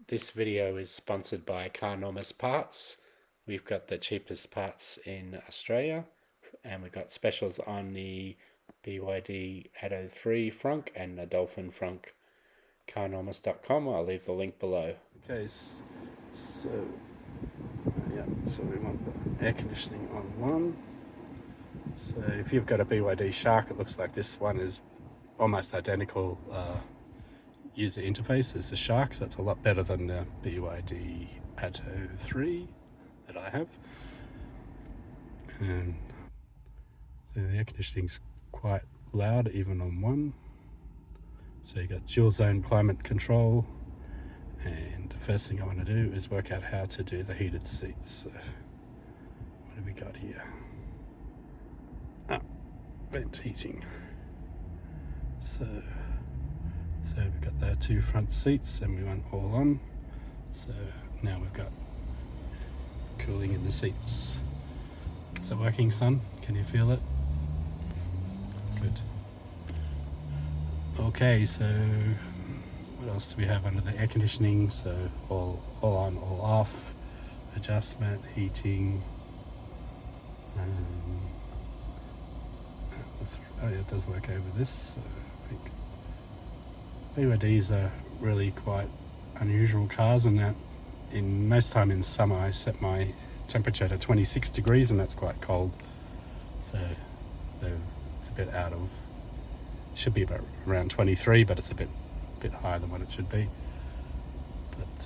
This video is sponsored by Carnormous Parts. We've got the cheapest parts in Australia, and we've got specials on the BYD Atto 3 Frunk and the Dolphin Frunk. Carnormous.com. I'll leave the link below. Okay, so so we want the air conditioning on one. So if you've got a BYD Shark, it looks like this one is almost identical user interface as the Shark, so it's a lot better than the BYD Atto 3 that I have. And so the air conditioning's quite loud even on one. So you got dual zone climate control, and the first thing I want to do is work out how to do the heated seats. So what have we got here? Vent heating. So we've got the two front seats and we went all on. So now we've got cooling in the seats. Is it working, son? Can you feel it? Good. Okay, so what else do we have under the air conditioning? So all on, all off, adjustment, heating. Oh yeah, it does work over this. So I think BYDs are really quite unusual cars in that in most time in summer I set my temperature to 26 degrees and that's quite cold. So it's a bit out of, should be about around 23, but it's a bit higher than what it should be. But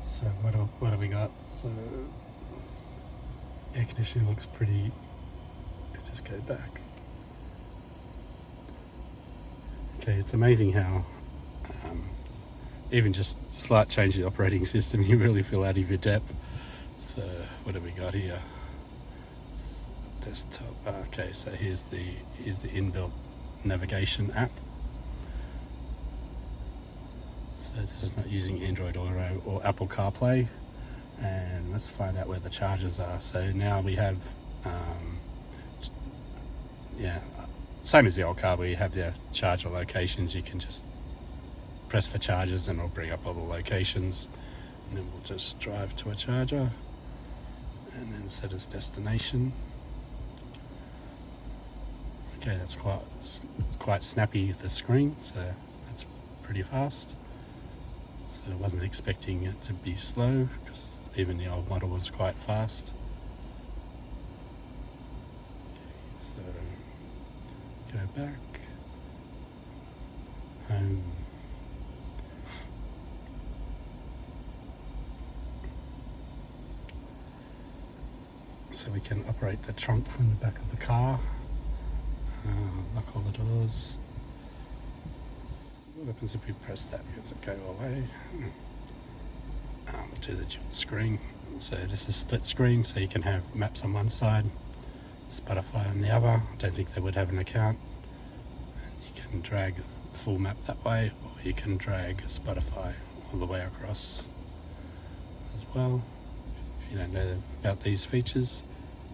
so what have we got? So air conditioning looks pretty. Let's just go back. Okay, it's amazing how even just a slight change in the operating system, you really feel out of your depth. So what have we got here? Desktop. Okay, so here's the inbuilt navigation app. So this is not using Android Auto or Apple CarPlay. And let's find out where the chargers are. So now we have same as the old car where you have your charger locations. You can just press for chargers and it'll bring up all the locations, and then we'll just drive to a charger and then set as destination. Okay, that's quite snappy, the screen, so that's pretty fast. So I wasn't expecting it to be slow because even the old model was quite fast. Okay, so go back, home. So we can operate the trunk from the back of the car, lock all the doors. So what happens if we press that? Does it go away? We'll do the dual screen. So this is split screen, so you can have maps on one side, Spotify on the other. I don't think they would have an account. And you can drag the full map that way, or you can drag Spotify all the way across as well. If you don't know about these features.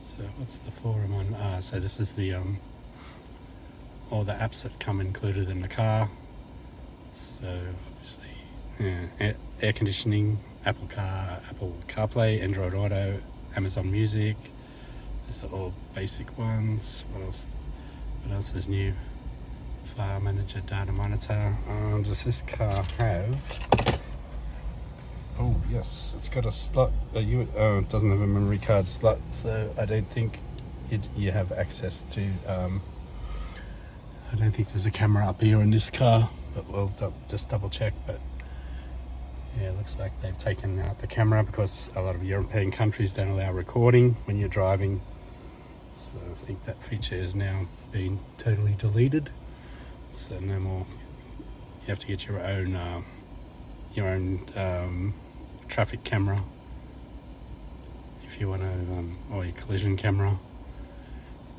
So what's the forum on? So this is the all the apps that come included in the car. So obviously air conditioning, Apple CarPlay, Android Auto, Amazon Music. These are all basic ones. What else is new? File Manager, Data Monitor. Does this car have? Oh yes, it's got a slot. It doesn't have a memory card slot, so I don't think you have access to. I don't think there's a camera up here in this car, but we'll just double check. But yeah, it looks like they've taken out the camera because a lot of European countries don't allow recording when you're driving. So I think that feature is now being totally deleted. So no more. You have to get your own traffic camera if you want to, or your collision camera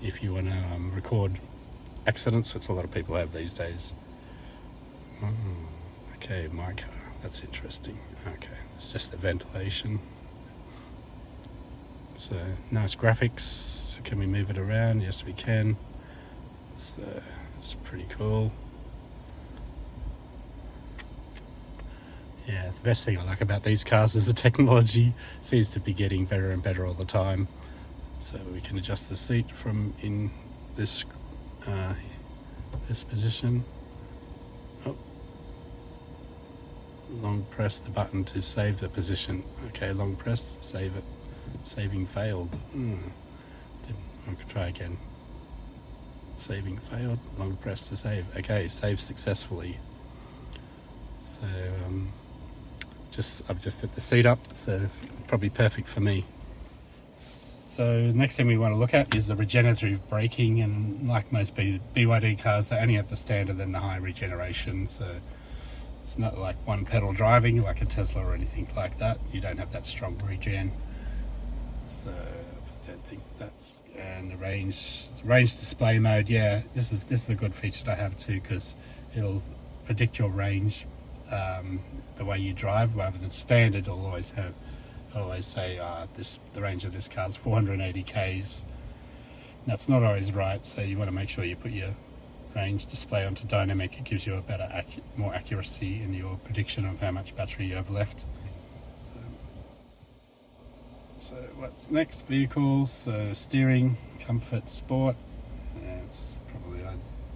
if you want to record accidents, which a lot of people have these days. Okay, my car. That's interesting. Okay, it's just the ventilation. So nice graphics. Can we move it around? Yes, we can. So it's pretty cool. Yeah, the best thing I like about these cars is the technology seems to be getting better and better all the time. So we can adjust the seat from in this this position. Oh, long press the button to save the position. Okay, long press, save it. Saving failed. Then I could try again. Saving failed. Long press to save. Okay, save successfully. So I've just set the seat up, so probably perfect for me. So next thing we want to look at is the regenerative braking, and like most BYD cars, they only have the standard and the high regeneration, so it's not like one pedal driving like a Tesla or anything like that. You don't have that strong regen. So I don't think that's, and the range display mode, yeah, this is a good feature to have too, because it'll predict your range the way you drive rather than standard. It'll always say the range of this car is 480 k's. That's not always right, so you want to make sure you put your range display onto dynamic. It gives you a better more accuracy in your prediction of how much battery you have left. So what's next? Vehicles, so steering, comfort, sport. It's probably a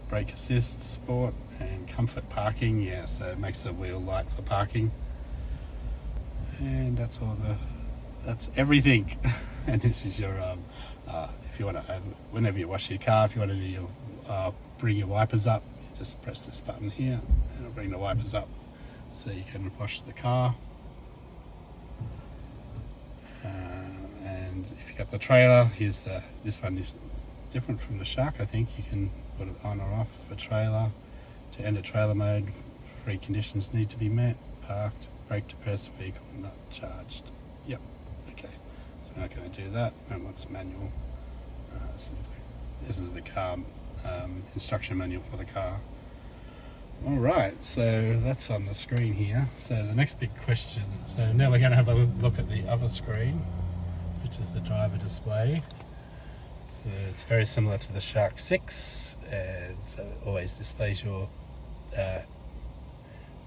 brake assist, sport, and comfort parking. Yeah, so it makes the wheel light for parking. And that's everything. And this is your if you want to, whenever you wash your car, if you want to bring your wipers up, you just press this button here and it'll bring the wipers up so you can wash the car. And if you got the trailer, this one is different from the Shark. I think you can put it on or off for trailer. To enter trailer mode, free conditions need to be met. Parked, brake to press, vehicle not charged. Yep, okay, so we're not going to do that. And what's manual? This is the car instruction manual for the car. Alright, so that's on the screen here. So the next big question, so now we're going to have a look at the other screen, which is the driver display. So it's very similar to the Shark 6, and so it always displays your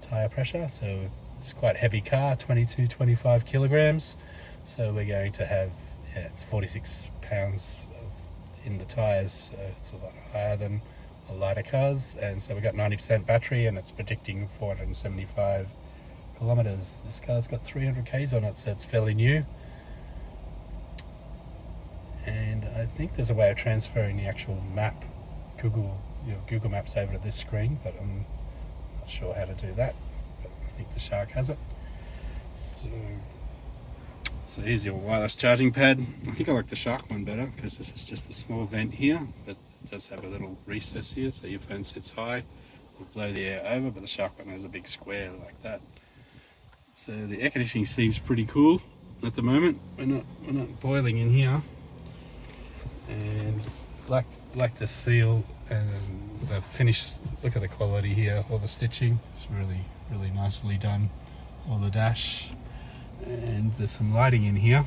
tyre pressure. So it's quite a heavy car, 25 kilograms. So we're going to have, it's 46 pounds in the tyres, so it's a lot higher than a lighter cars. And so we've got 90% battery, and it's predicting 475 kilometers. This car's got 300 k's on it, so it's fairly new. And I think there's a way of transferring the actual map, Google Maps over to this screen, but I'm not sure how to do that. But I think the Shark has it. So here's your wireless charging pad. I think I like the Shark one better because this is just a small vent here, but it does have a little recess here, so your phone sits high, will blow the air over, but the Shark one has a big square like that. So the air conditioning seems pretty cool at the moment. We're not boiling in here, and like the seal and the finish. Look at the quality here, all the stitching. It's really nicely done. All the dash. And there's some lighting in here.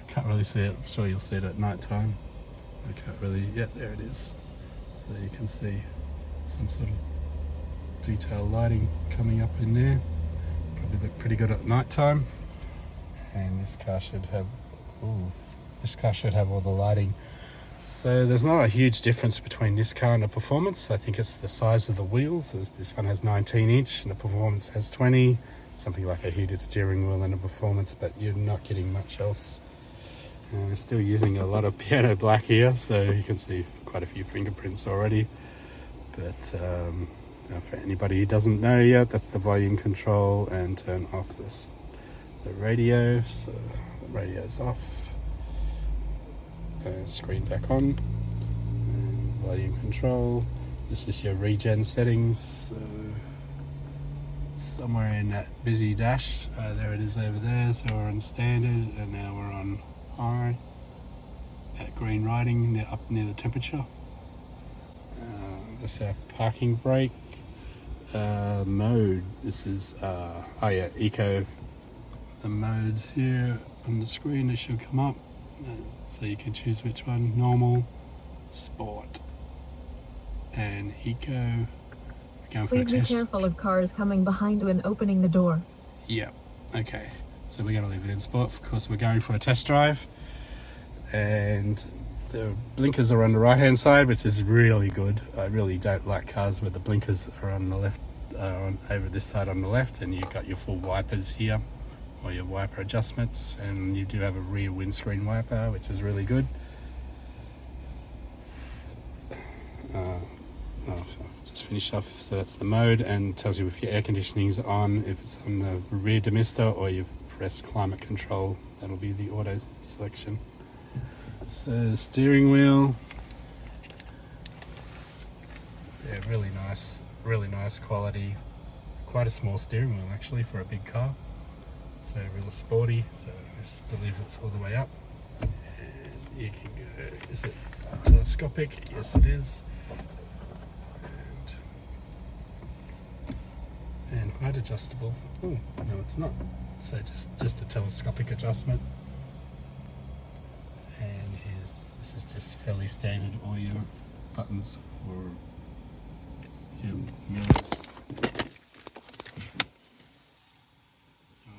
Can't really see it. I'm sure you'll see it at night time. I can't really, yeah, there it is. So you can see some sort of detail lighting coming up in there. Probably look pretty good at night time. And this car should have all the lighting. So there's not a huge difference between this car and the Performance. I think it's the size of the wheels. This one has 19 inch and the Performance has 20. Something like a heated steering wheel and a Performance, but you're not getting much else. We're still using a lot of piano black here, so you can see quite a few fingerprints already. But for anybody who doesn't know yet, that's the volume control, and turn off the radio. So the radio's off. Screen back on. And volume control. This is your regen settings. Somewhere in that busy dash, there it is over there. So we're on standard, and now we're on high at green writing up near the temperature. This is our parking brake mode. This is eco. The modes here on the screen, they should come up, so you can choose which one: normal, sport, and eco. Please be careful of cars coming behind you and opening the door. Yeah, okay. So we're going to leave it in sport. Of course, we're going for a test drive. And the blinkers are on the right hand side, which is really good. I really don't like cars where the blinkers are on the left, over this side on the left, and you've got your full wipers here, or your wiper adjustments, and you do have a rear windscreen wiper, which is really good. Just finish off, so that's the mode, and tells you if your air conditioning's on, if it's on the rear demister, or you've pressed climate control. That'll be the auto selection. So steering wheel, yeah, really nice quality. Quite a small steering wheel actually for a big car. So real sporty. So I just believe it's all the way up. And you can go. Is it telescopic? Yes, it is. And height adjustable. Oh no, it's not. So just a telescopic adjustment. And this is just fairly standard. All your buttons for your mirrors.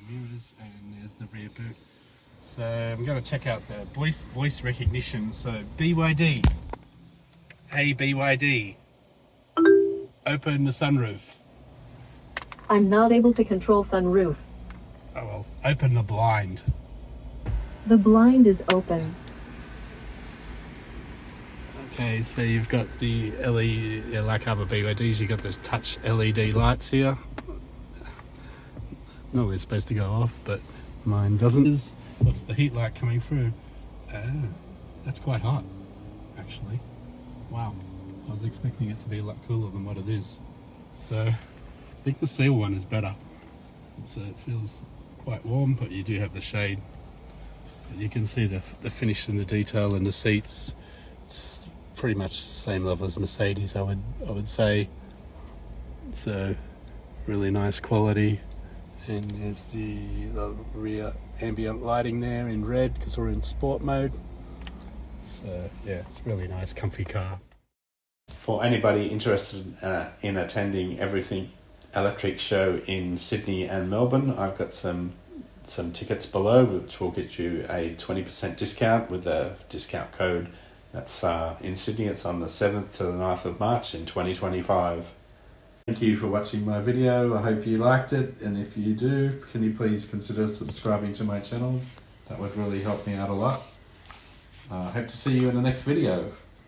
And there's the rear boot. So I'm going to check out the voice recognition. So BYD, hey BYD, open the sunroof. I'm not able to control sunroof. Oh well, open the blind. The blind is open. Okay, so you've got the LED, like other BYDs, you've got those touch LED lights here. No, it's supposed to go off, but mine doesn't. What's the heat light coming through? Oh, that's quite hot, actually. Wow, I was expecting it to be a lot cooler than what it is. So, I think the Seal one is better. So it feels quite warm, but you do have the shade. But you can see the finish and the detail in the seats. It's pretty much the same level as Mercedes, I would say. So, really nice quality. And there's the rear ambient lighting there in red because we're in sport mode. So yeah, it's a really nice, comfy car. For anybody interested in attending Everything Electric show in Sydney and Melbourne, I've got some tickets below which will get you a 20% discount with a discount code. That's in Sydney, it's on the 7th to the 9th of March in 2025. Thank you for watching my video. I hope you liked it, and if you do, can you please consider subscribing to my channel? That would really help me out a lot. I hope to see you in the next video.